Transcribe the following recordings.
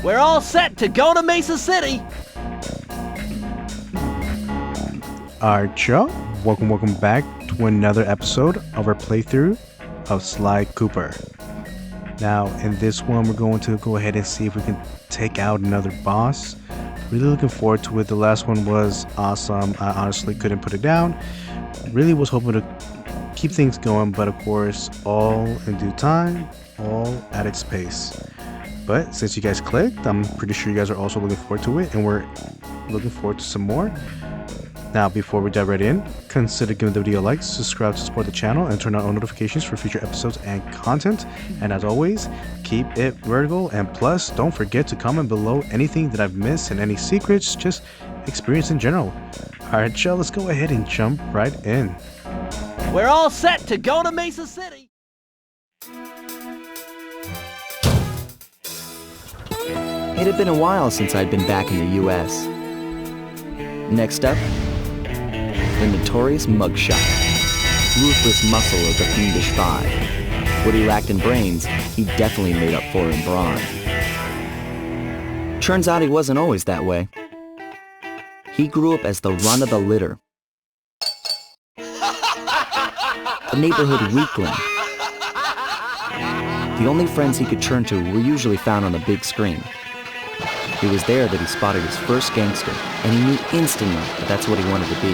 We're all set to go to Mesa City. Alright, y'all. Welcome back to another episode of our playthrough of Sly Cooper. Now, in this one, we're going to go ahead and see if we can take out another boss. Really looking forward to it. The last one was awesome. I honestly couldn't put it down. Really was hoping to keep things going, but of course, all in due time, all at its pace. But since you guys clicked, I'm pretty sure you guys are also looking forward to it, and we're looking forward to some more. Now, before we dive right in, consider giving the video a like, subscribe to support the channel, and turn on all notifications for future episodes and content. And as always, keep it vertical, and plus, don't forget to comment below anything that I've missed and any secrets, just experience in general. Alright, y'all, let's go ahead and jump right in. We're all set to go to Mesa City. It had been a while since I'd been back in the U.S. Next up, the notorious mugshot. Ruthless muscle of the fiendish five. What he lacked in brains, he definitely made up for in brawn. Turns out he wasn't always that way. He grew up as the run of the litter. A neighborhood weakling. The only friends he could turn to were usually found on the big screen. It was there that he spotted his first gangster, and he knew instantly that that's what he wanted to be.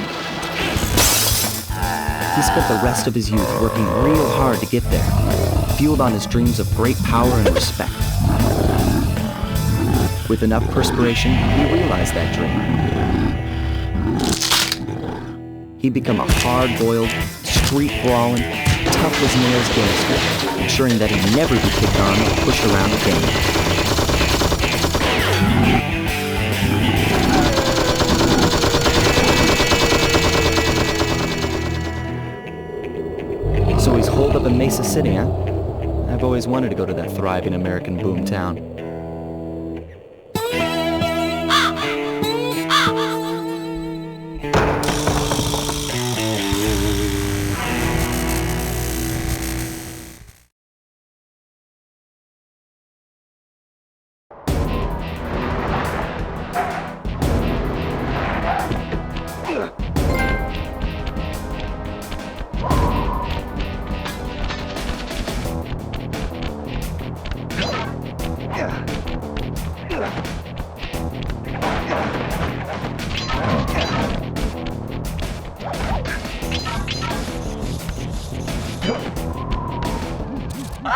He spent the rest of his youth working real hard to get there, fueled on his dreams of great power and respect. With enough perspiration, he realized that dream. He'd become a hard-boiled, street-brawling, tough-as-nails gangster, ensuring that he'd never be picked on or pushed around again. So he's holed up in Mesa City, huh? I've always wanted to go to that thriving American boomtown.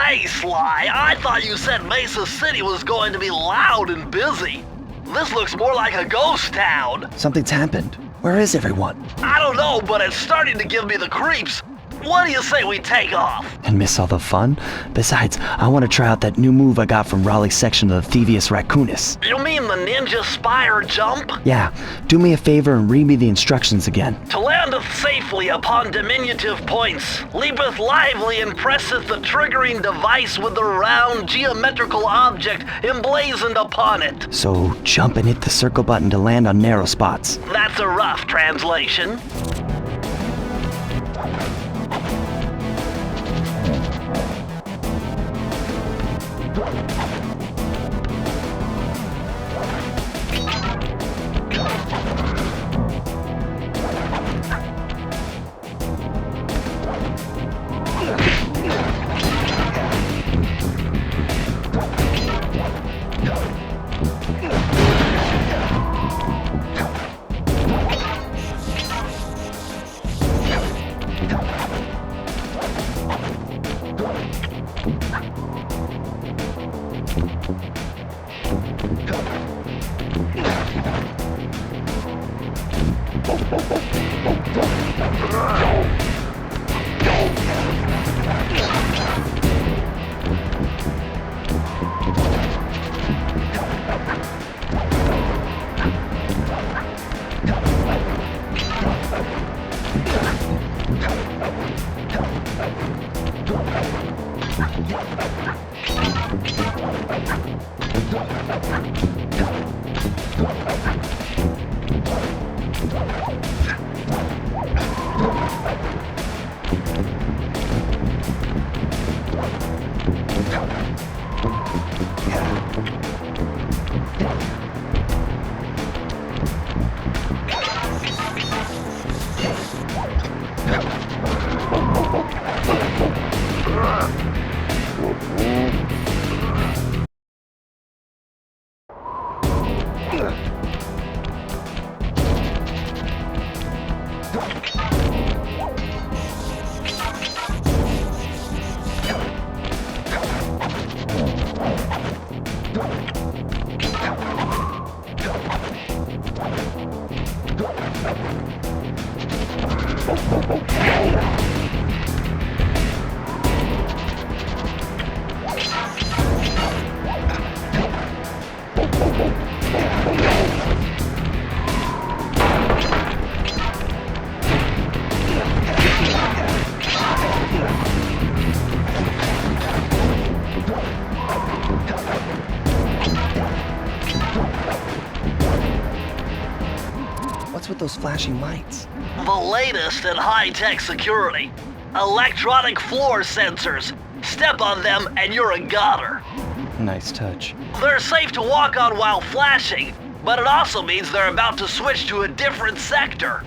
Hey, Sly, I thought you said Mesa City was going to be loud and busy. This looks more like a ghost town. Something's happened. Where is everyone? I don't know, but it's starting to give me the creeps. What do you say we take off? And miss all the fun? Besides, I want to try out that new move I got from Raleigh's section of the Thievius Raccoonus. You mean the ninja spire jump? Yeah, do me a favor and read me the instructions again. To landeth safely upon diminutive points, leapeth lively and presseth the triggering device with the round geometrical object emblazoned upon it. So jump and hit the circle button to land on narrow spots. That's a rough translation. What's with those flashing lights? The latest in high-tech security. Electronic floor sensors. Step on them and you're a goner. Nice touch. They're safe to walk on while flashing, but it also means they're about to switch to a different sector.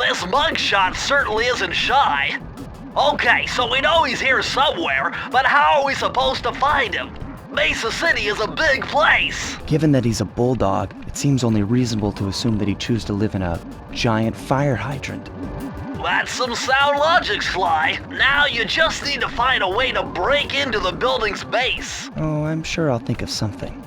This mugshot certainly isn't shy. Okay, so we know he's here somewhere, but how are we supposed to find him? Mesa City is a big place. Given that he's a bulldog, it seems only reasonable to assume that he'd choose to live in a giant fire hydrant. That's some sound logic, Sly. Now you just need to find a way to break into the building's base. Oh, I'm sure I'll think of something.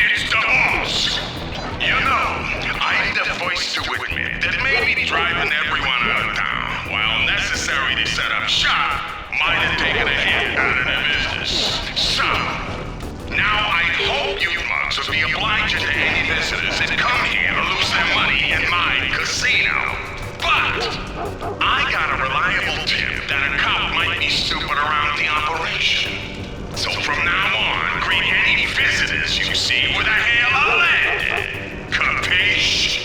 It's the boss. You know, I need a voice to admit that maybe driving everyone out of town, while necessary to set up shop, might have taken a hit out of their business. So, now I hope you mugs will be obliging to any visitors that come here to lose their money in my casino. But, I got a reliable tip that a cop might be stupid around the operation. So from now on, greet any visitors you see with a hail of lead. Capiche?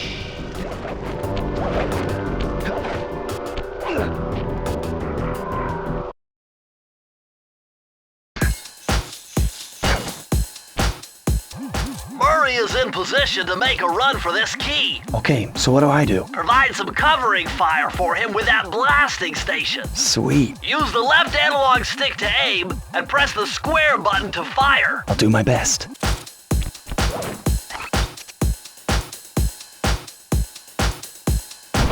Murray is in position to make a run for this key. Okay, so what do I do? Provide some covering fire for him with that blasting station. Sweet. Use the left analog stick to aim and press the square button to fire. I'll do my best.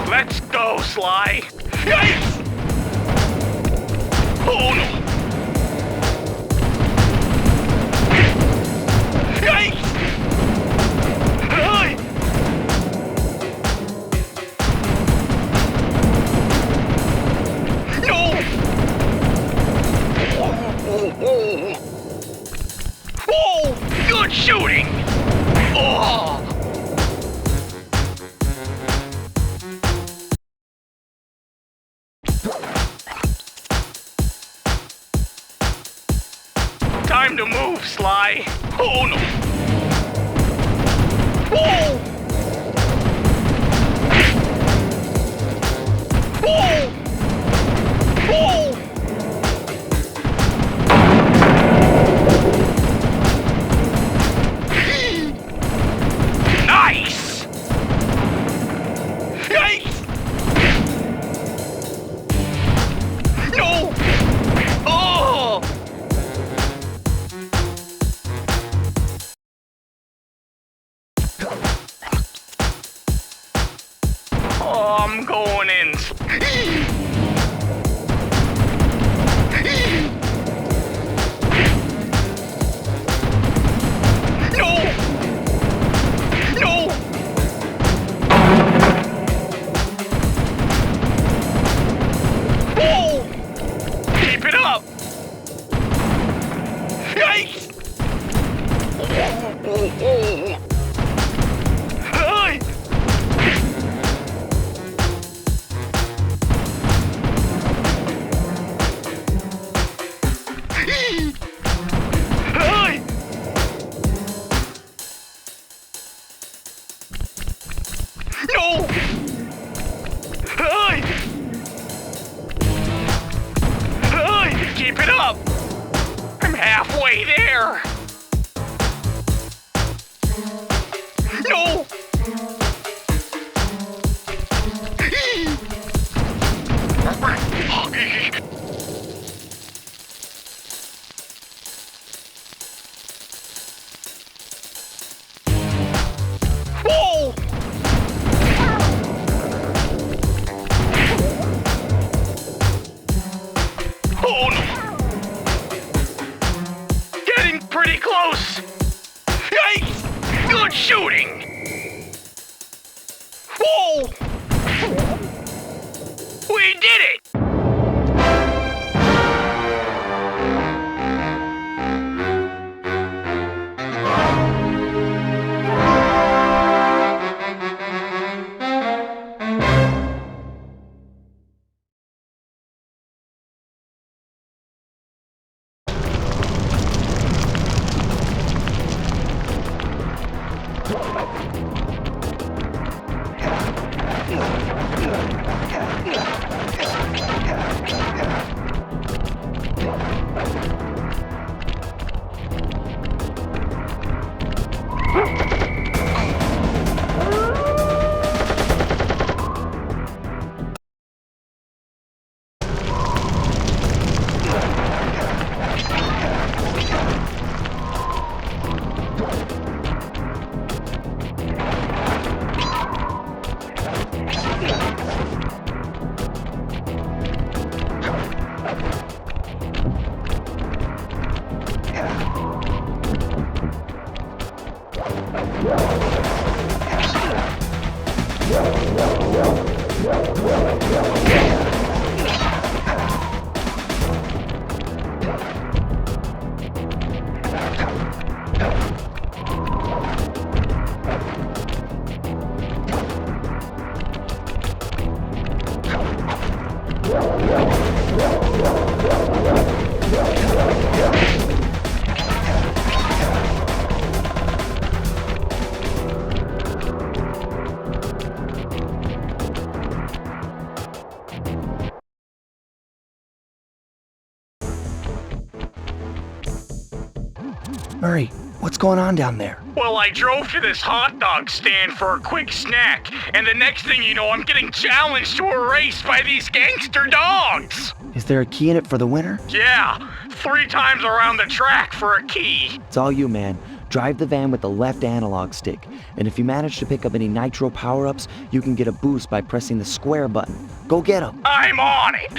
Let's go, Sly. Yikes! Oh no! Yikes! Hey! No! Oh! Good shooting! Oh! Time to move, Sly. Oh no! Whoa! Whoa! Whoa! Nice! Yikes! No! Oh! Oh, I'm going in. No! No! Whoa! Keep it up! Yikes! Hey! Hey! No! Hey! halfway there! No! Whoa! Oh no! Getting pretty close! Yikes! Good shooting! Whoa! We did it! Murray, what's going on down there? Well, I drove to this hot dog stand for a quick snack, and the next thing you know, I'm getting challenged to a race by these gangster dogs! Is there a key in it for the winner? Yeah, 3 times around the track for a key. It's all you, man. Drive the van with the left analog stick, and if you manage to pick up any nitro power-ups, you can get a boost by pressing the square button. Go get 'em! I'm on it!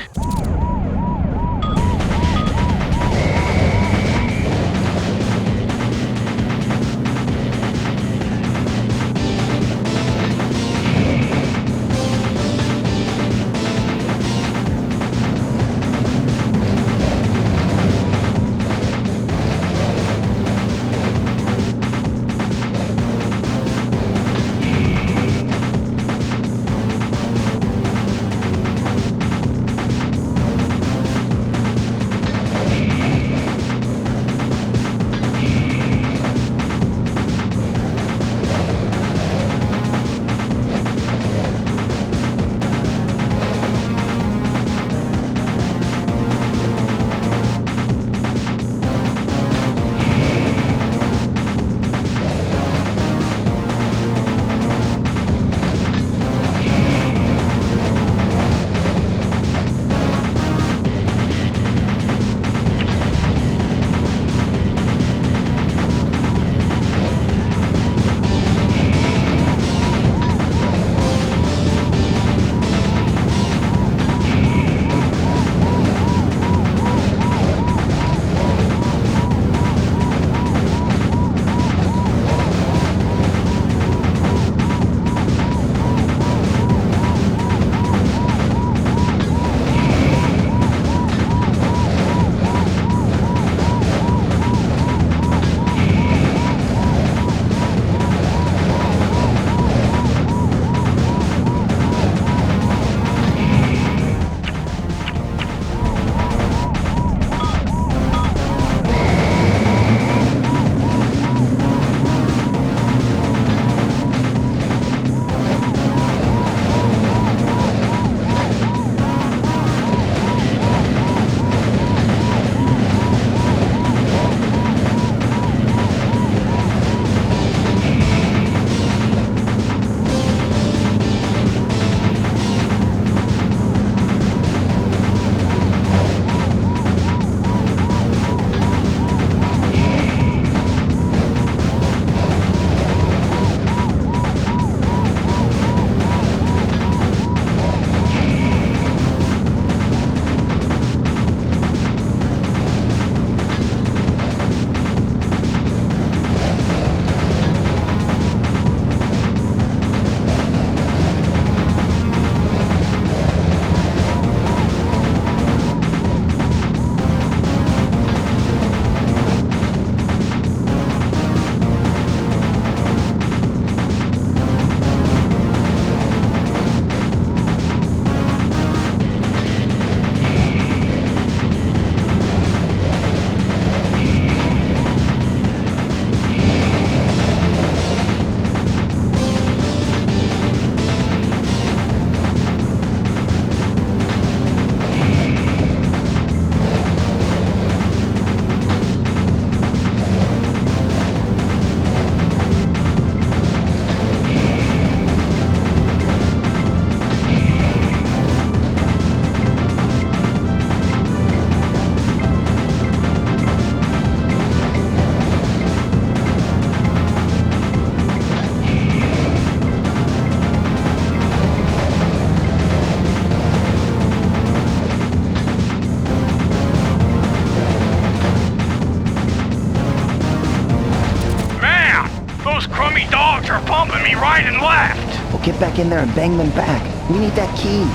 on me right and left. Well, get back in there and bang them back. We need that key.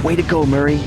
Way to go, Murray.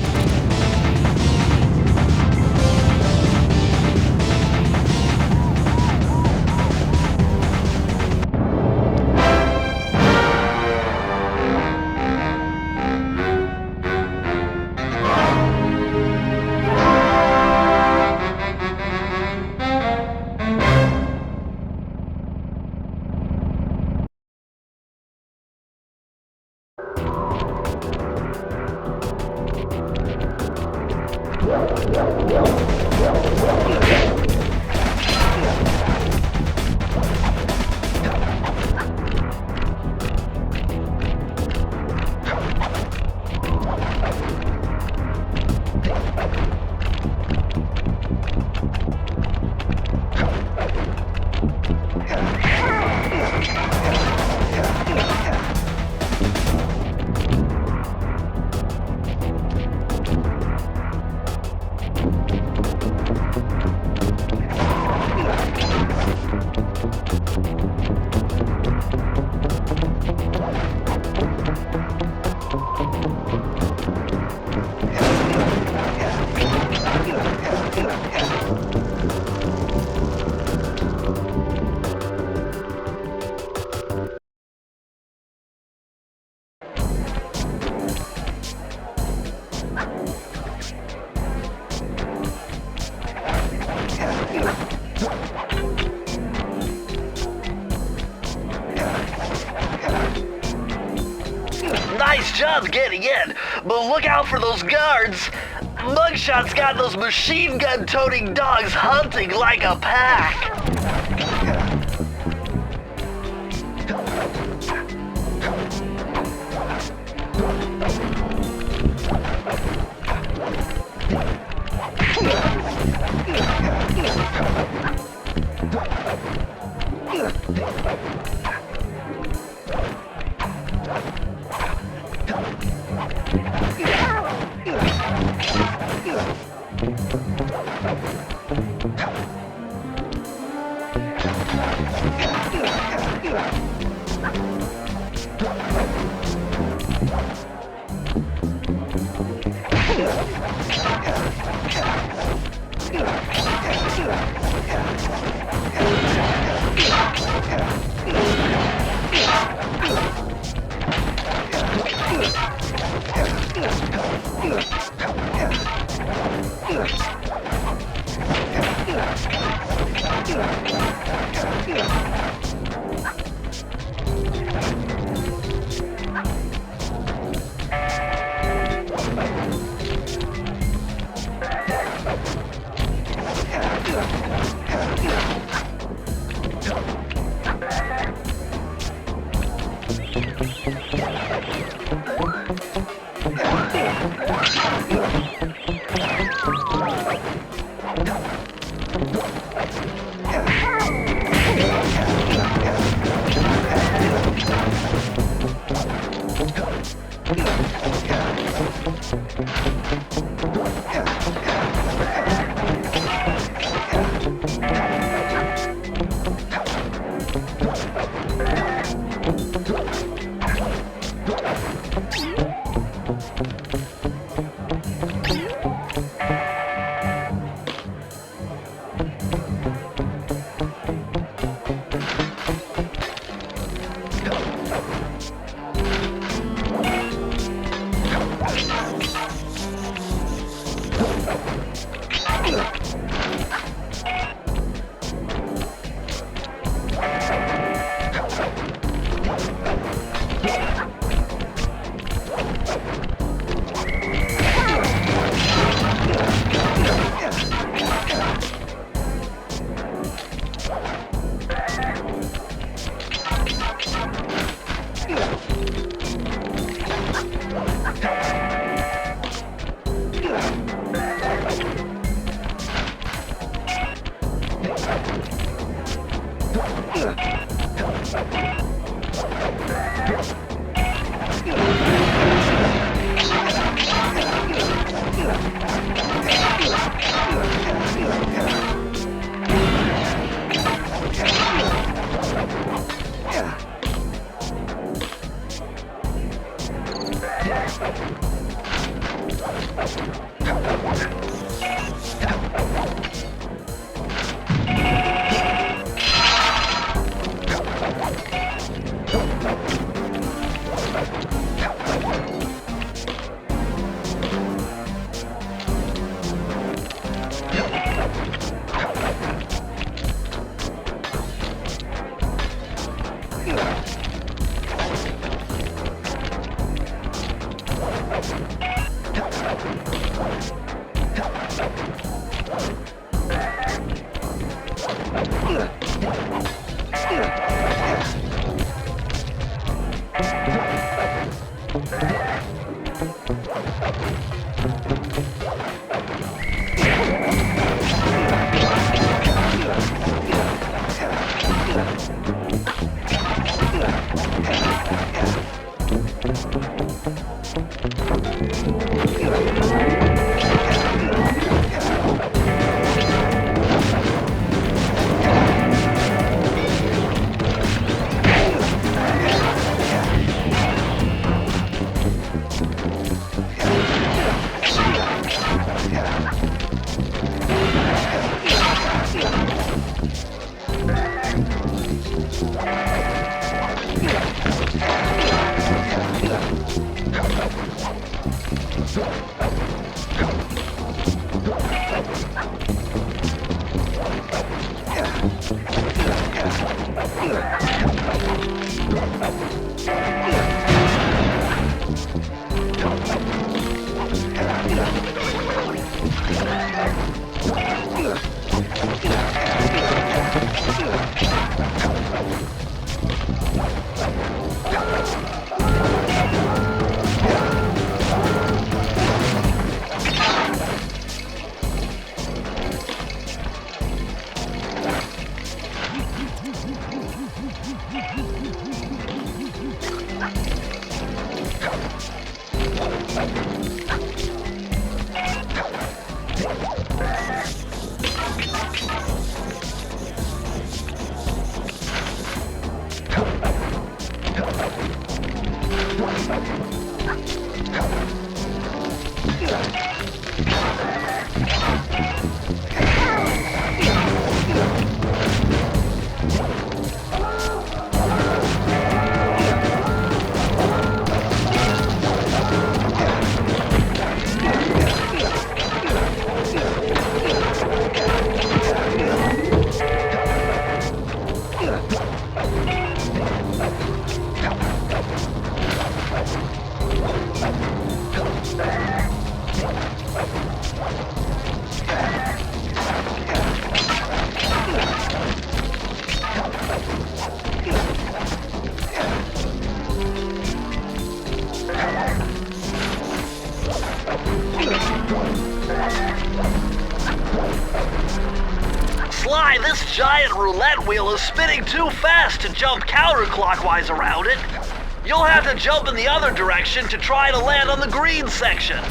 Nice job getting in, but look out for those guards. Mugshot's got those machine gun toting dogs hunting like a pack. Sly, this giant roulette wheel is spinning too fast to jump counterclockwise around it. You'll have to jump in the other direction to try to land on the green section.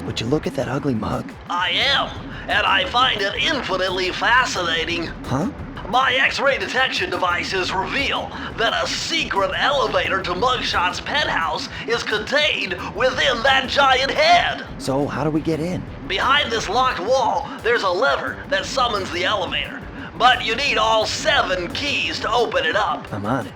Would you look at that ugly mug? I am, and I find it infinitely fascinating. Huh? My X-ray detection devices reveal that a secret elevator to Mugshot's penthouse is contained within that giant head. So how do we get in? Behind this locked wall, there's a lever that summons the elevator. But you need all 7 keys to open it up. I'm on it.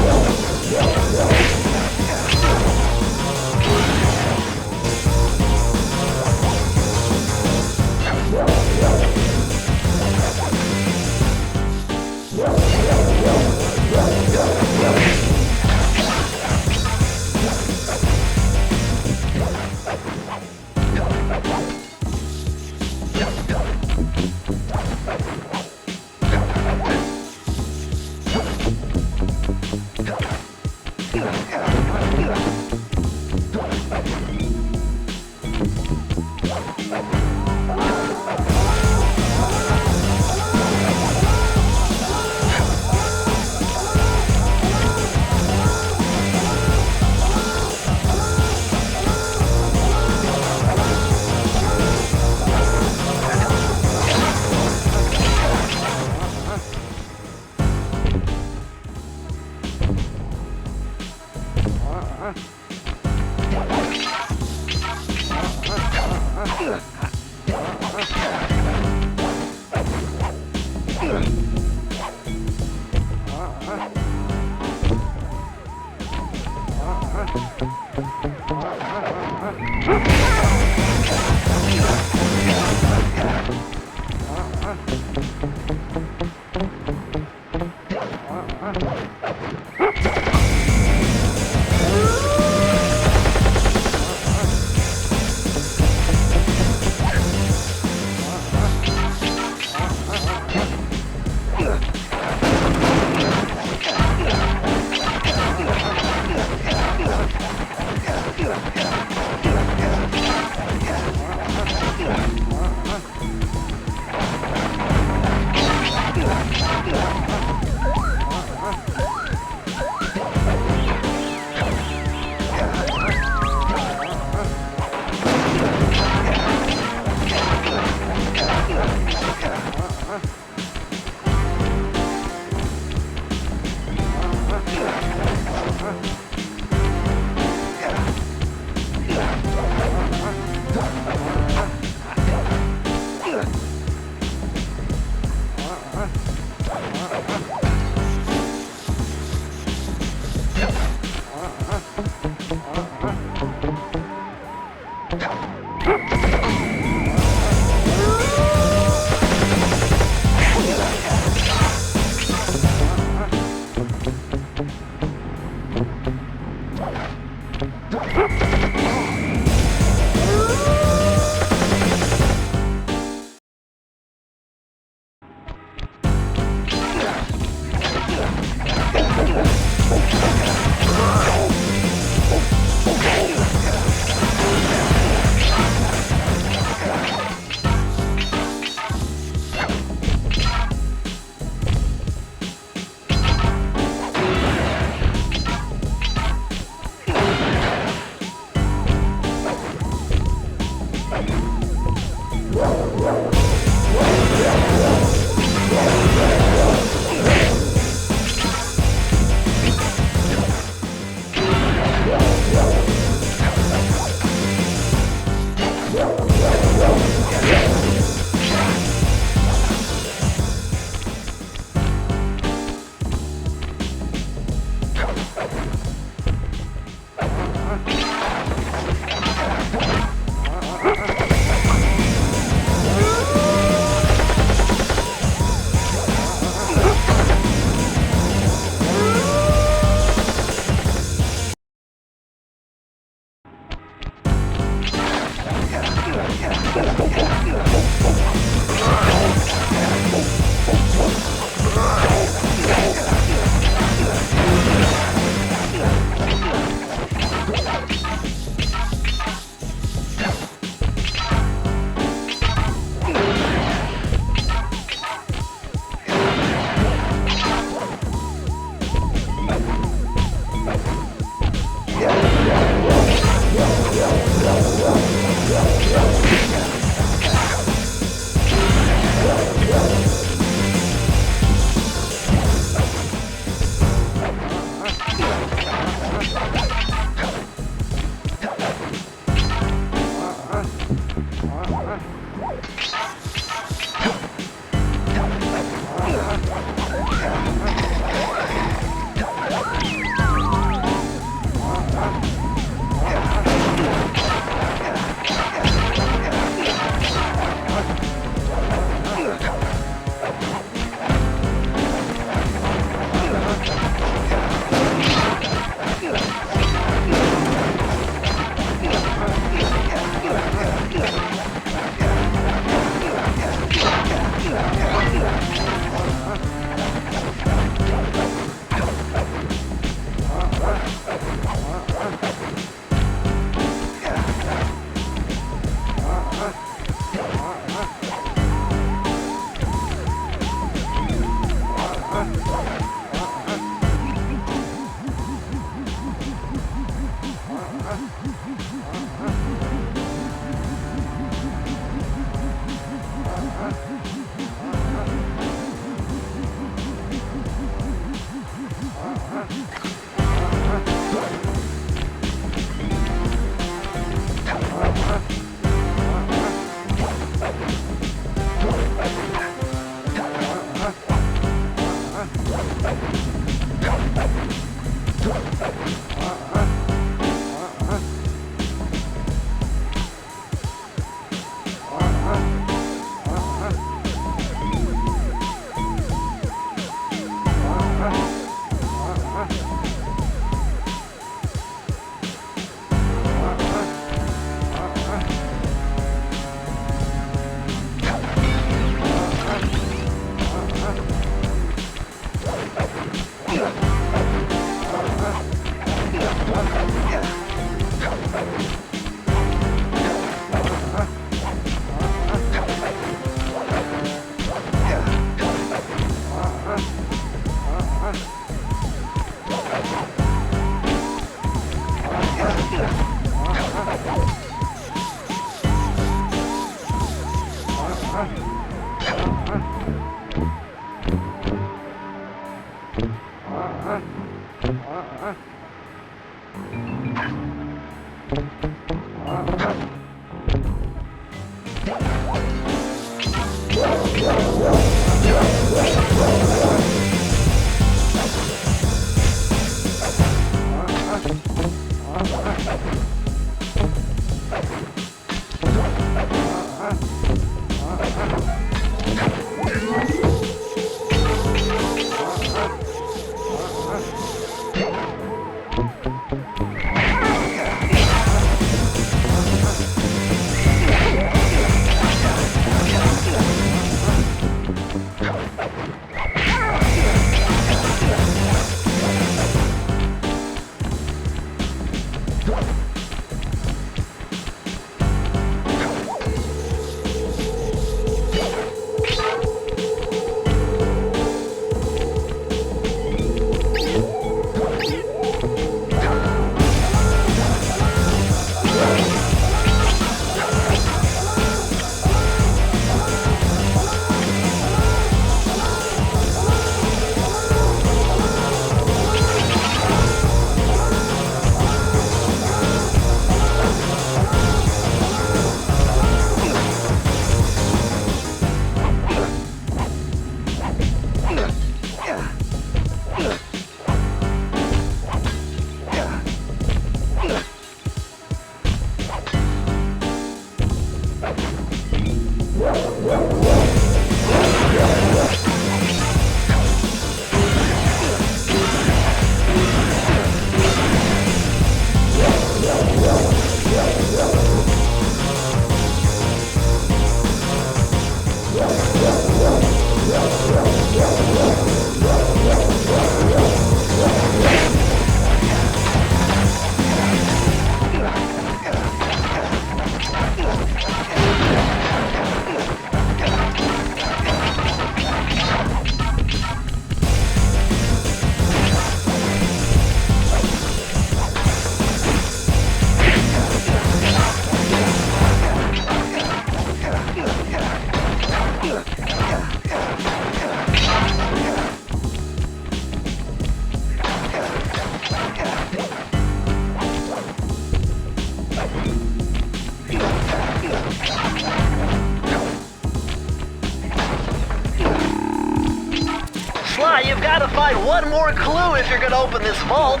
Yeah, you've got to find one more clue if you're gonna open this vault.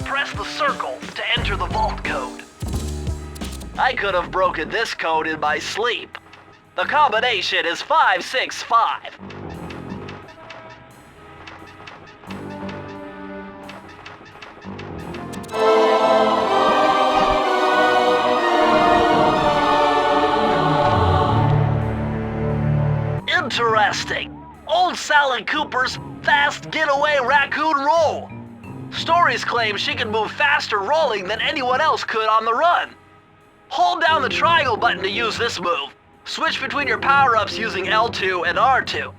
Press the circle to enter the vault code. I could have broken this code in my sleep. The combination is 565. Interesting. Old Sly Cooper's fast getaway raccoon roll. Stories claim she can move faster rolling than anyone else could on the run. Hold down the triangle button to use this move. Switch between your power-ups using L2 and R2.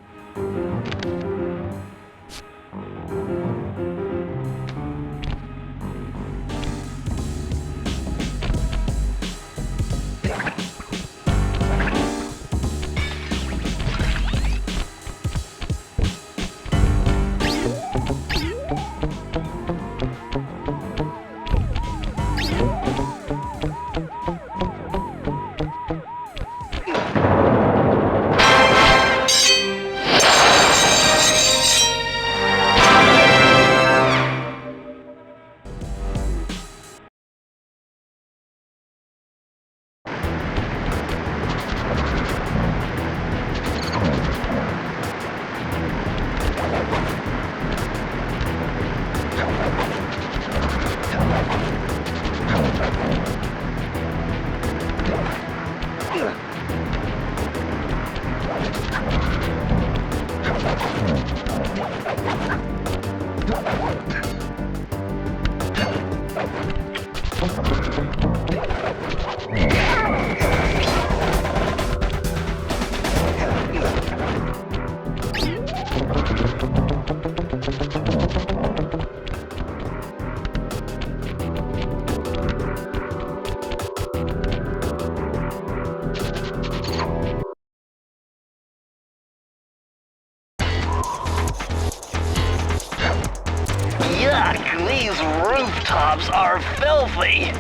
These rooftops are filthy.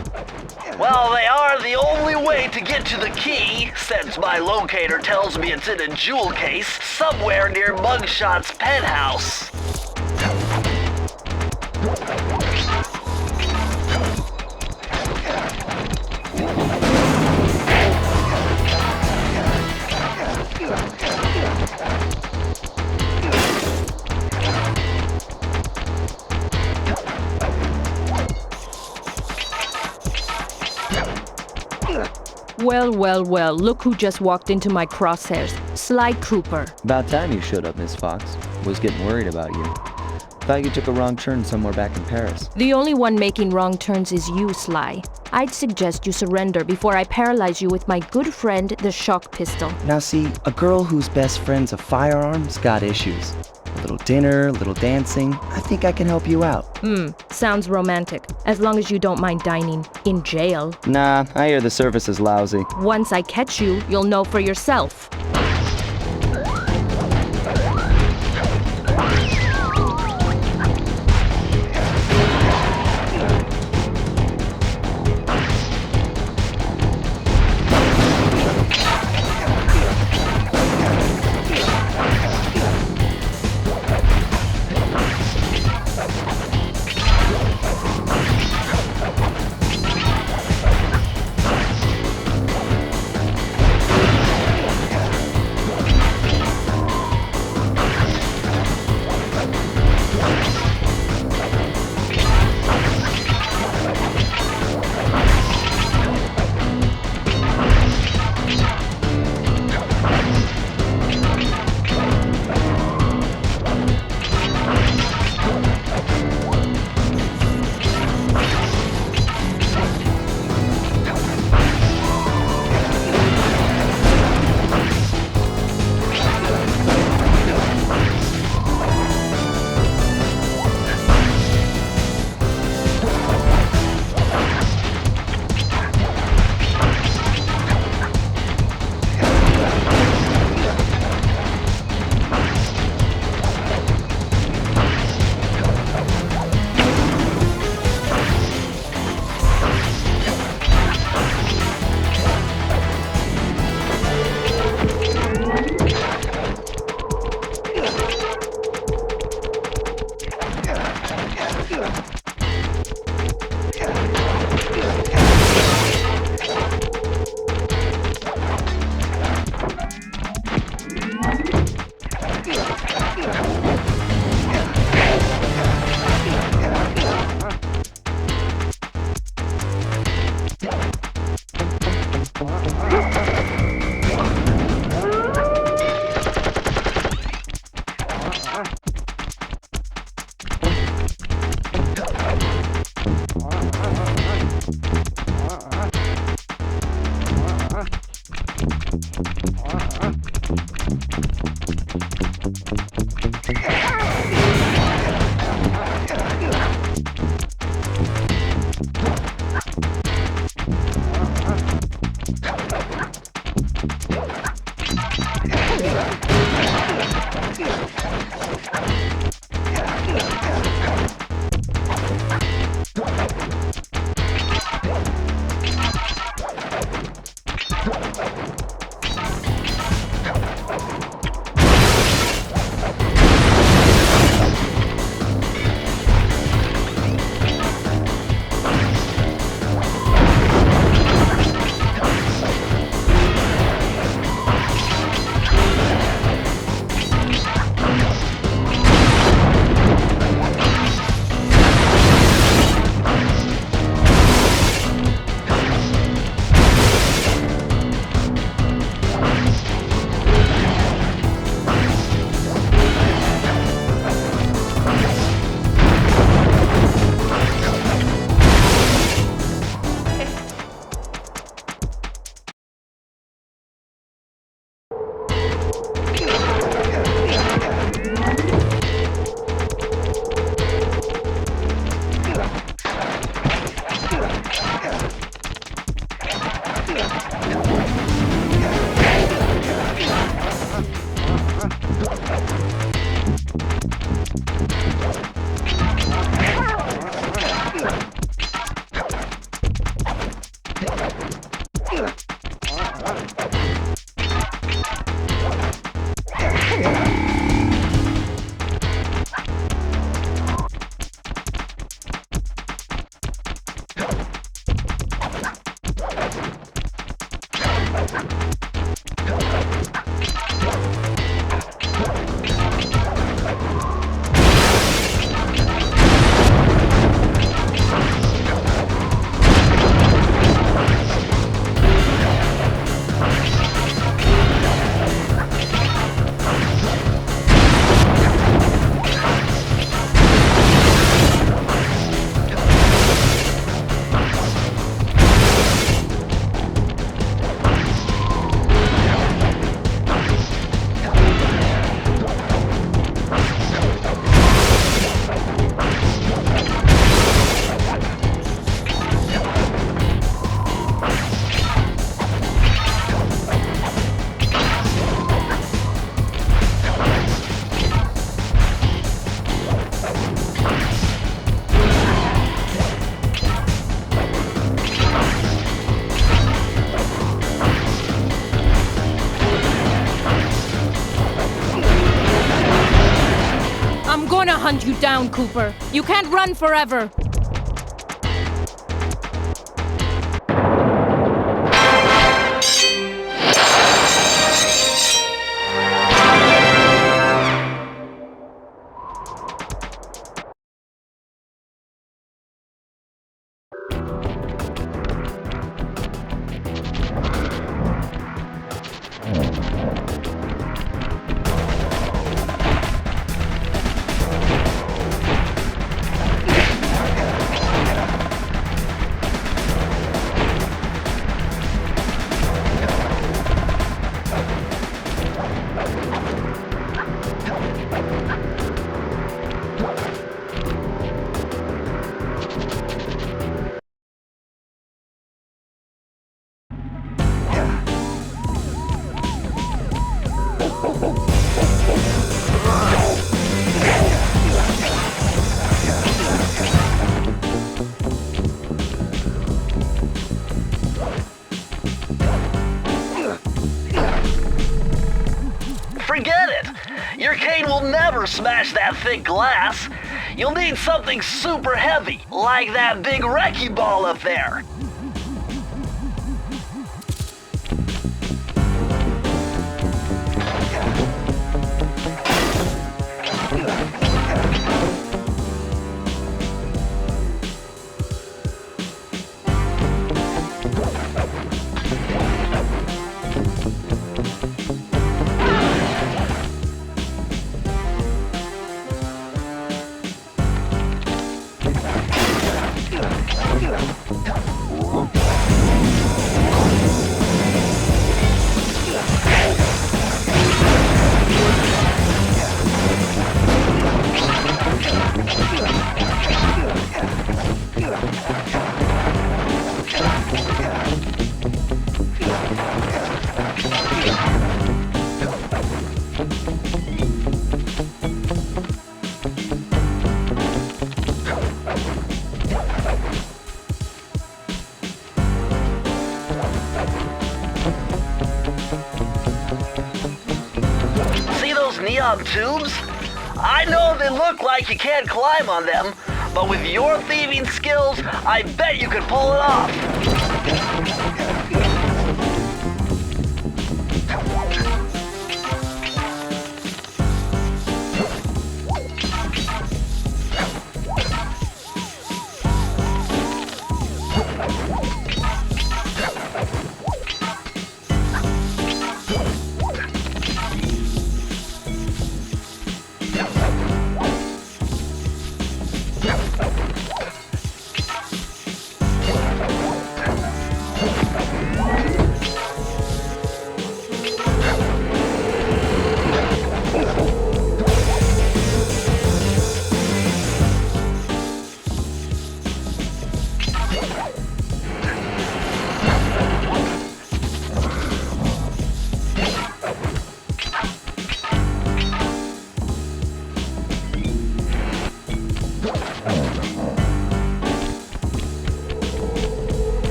Well, they are the only way to get to the key, since my locator tells me it's in a jewel case somewhere near Mugshot's penthouse. Well, look who just walked into my crosshairs. Sly Cooper. About time you showed up, Miss Fox. Was getting worried about you. Thought you took a wrong turn somewhere back in Paris. The only one making wrong turns is you, Sly. I'd suggest you surrender before I paralyze you with my good friend, the shock pistol. Now see, a girl whose best friend's a firearm's got issues. A little dinner, a little dancing. I think I can help you out. Sounds romantic. As long as you don't mind dining in jail. Nah, I hear the service is lousy. Once I catch you, you'll know for yourself. Hunt you down, Cooper. You can't run forever. Forget it! Your cane will never smash that thick glass. You'll need something super heavy, like that big wrecking ball up there. See those neon tubes? I know they look like you can't climb on them, but with your thieving skills, I bet you could pull it off.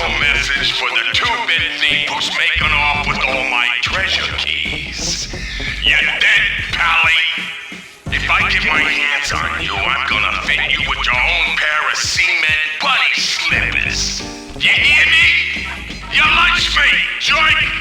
a message for the two-bit thief who's making off with all my treasure keys. You're dead, Pally. If I get my hands on you, I'm gonna fit you with your own pair of cement buddy slippers. You hear me? You lunch me, joint!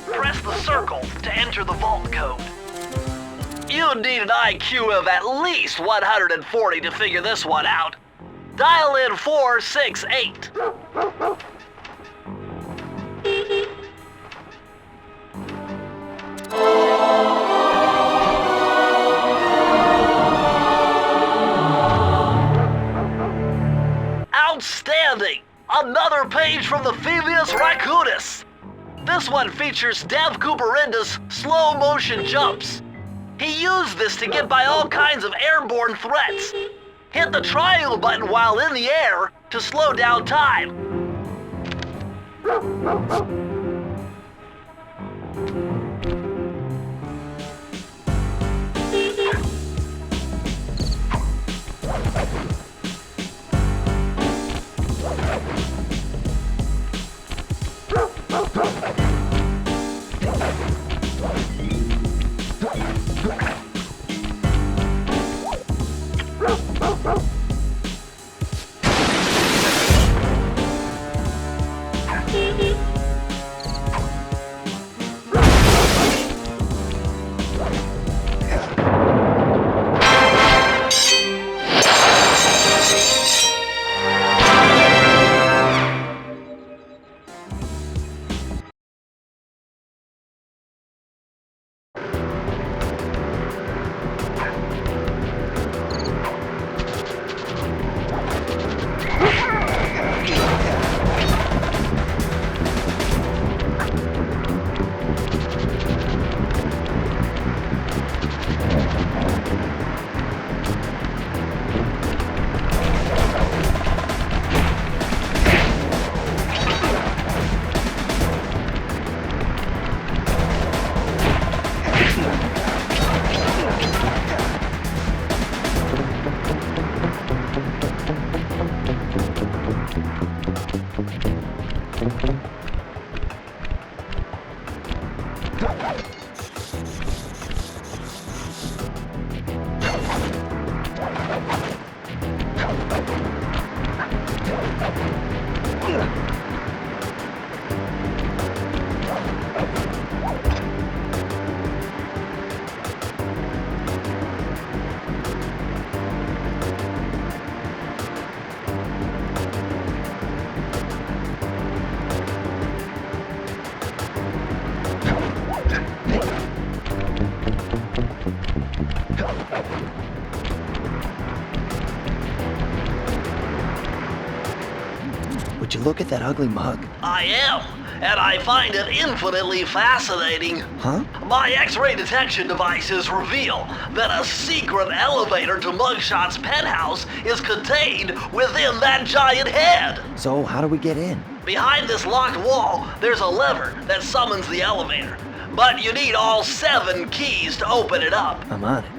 Press the circle to enter the vault code. You need an IQ of at least 140 to figure this one out. Dial in 468. Outstanding! Another page from the Thievius Raccoonus. This one features Dev Cooperinda's slow motion jumps. He used this to get by all kinds of airborne threats. Hit the triangle button while in the air to slow down time. Would you look at that ugly mug? I am, and I find it infinitely fascinating. Huh? My X-ray detection devices reveal that a secret elevator to Mugshot's penthouse is contained within that giant head. So, how do we get in? Behind this locked wall, there's a lever that summons the elevator. But you need all 7 keys to open it up. I'm on it.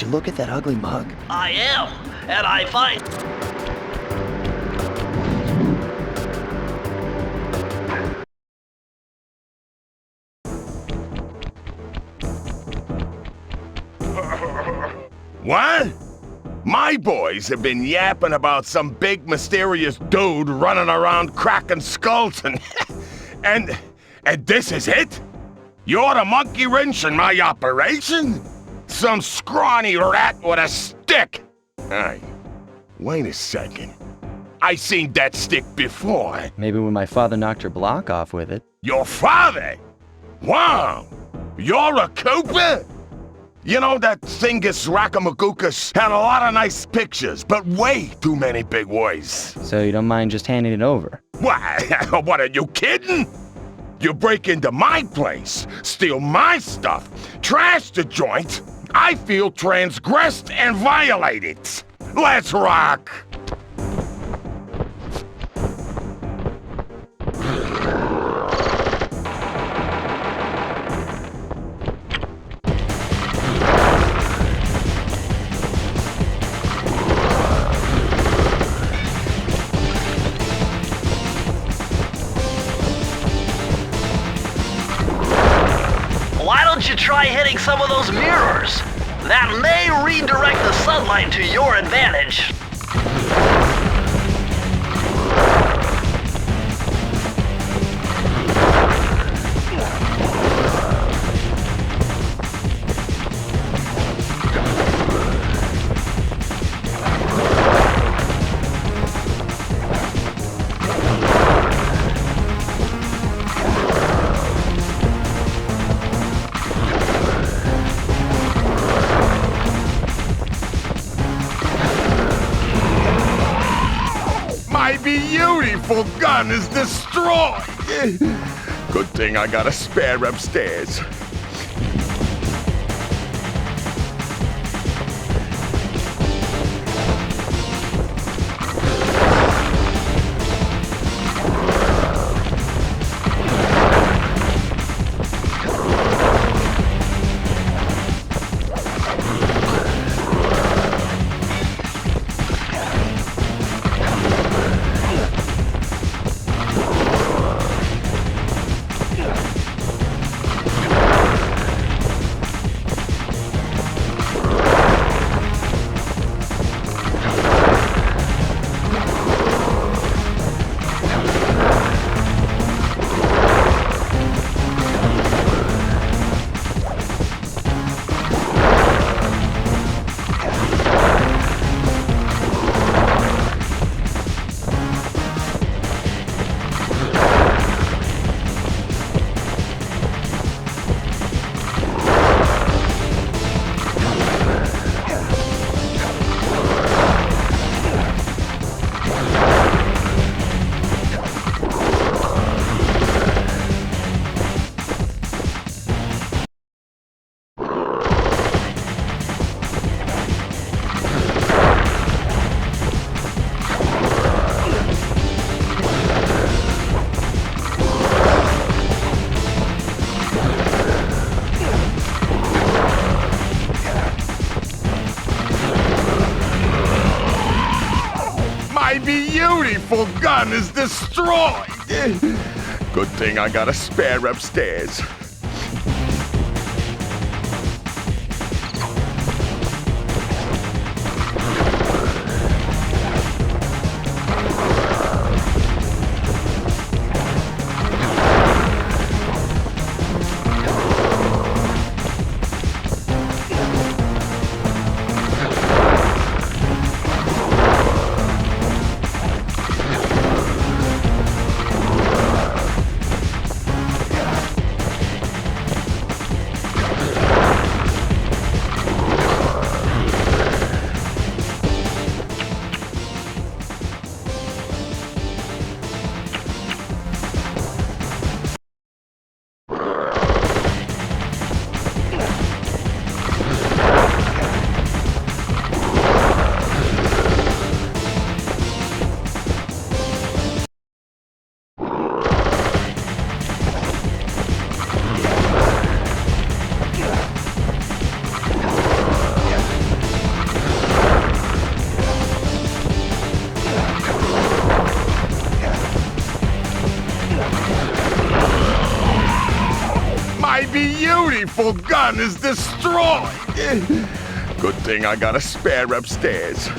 Did you look at that ugly mug? I am, and I find... What? My boys have been yapping about some big mysterious dude running around cracking skulls and this is it? You're the monkey wrench in my operation? Some scrawny rat with a stick? Hey, wait a second. I seen that stick before. Maybe when my father knocked your block off with it. Your father? Wow! You're a Cooper? You know, that Thievius Raccoonus had a lot of nice pictures, but way too many big words. So you don't mind just handing it over? What? What, are you kidding? You break into my place, steal my stuff, trash the joint. I feel transgressed and violated. Let's rock! Why don't you try hitting some of those mirrors? That may redirect the sunlight to your advantage. My beautiful gun is destroyed! Good thing I got a spare upstairs. My beautiful gun is destroyed! Good thing I got a spare upstairs. beautiful gun is destroyed. Good thing I got a spare upstairs.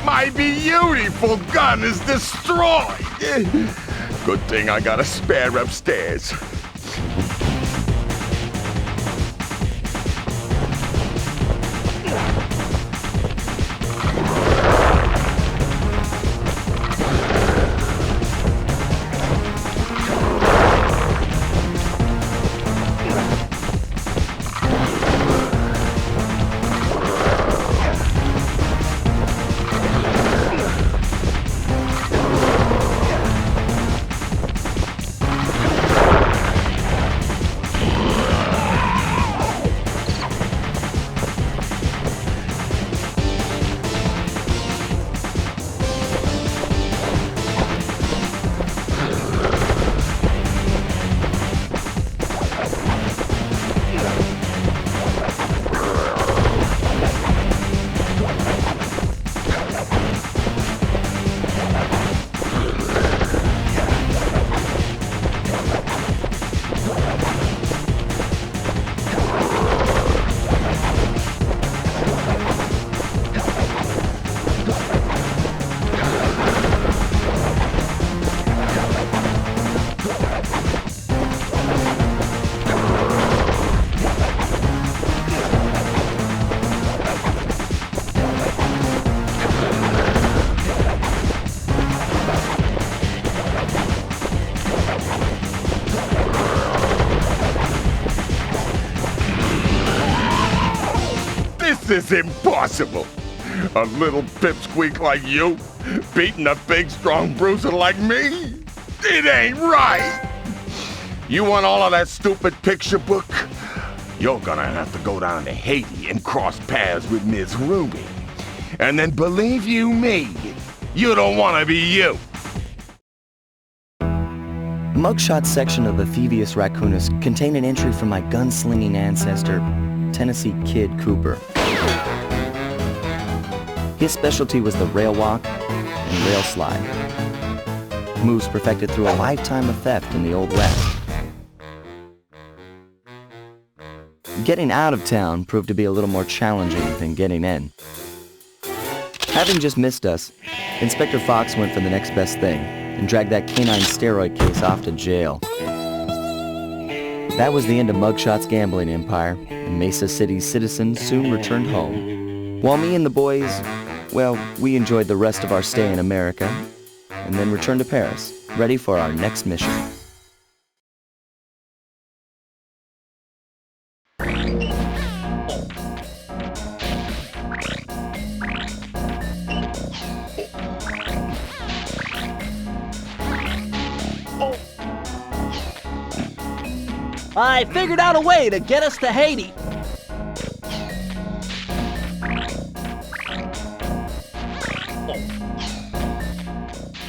My beautiful gun is destroyed. Good thing I got a spare upstairs. This is impossible. A little pipsqueak like you beating a big, strong bruiser like me? It ain't right. You want all of that stupid picture book? You're gonna have to go down to Haiti and cross paths with Miss Ruby. And then believe you me, you don't want to be you. The mugshot section of the Thievius Raccoonus contained an entry from my gunslinging ancestor, Tennessee Kid Cooper. His specialty was the rail walk and rail slide, moves perfected through a lifetime of theft in the Old West. Getting out of town proved to be a little more challenging than getting in. Having just missed us, Inspector Fox went for the next best thing and dragged that canine steroid case off to jail. That was the end of Mugshot's gambling empire, and Mesa City's citizens soon returned home. While me and the boys, well, we enjoyed the rest of our stay in America, and then returned to Paris, ready for our next mission. I figured out a way to get us to Haiti.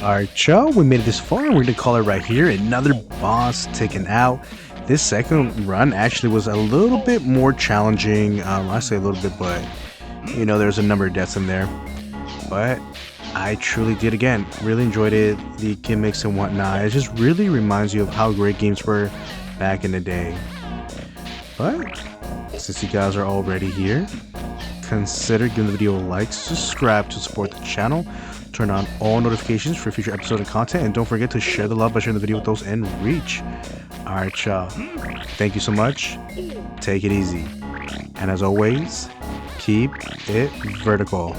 Alright, y'all, we made it this far, and we're gonna call it right here. Another boss taken out. This second run actually was a little bit more challenging. I say a little bit, but you know, there's a number of deaths in there. But I truly did again. Really enjoyed it, the gimmicks and whatnot. It just really reminds you of how great games were back in the day. But since you guys are already here, consider giving the video a like, subscribe to support the channel, turn on all notifications for future episodes and content, and don't forget to share the love by sharing the video with those in reach. Alright, y'all, thank you so much, take it easy, and as always, keep it vertical.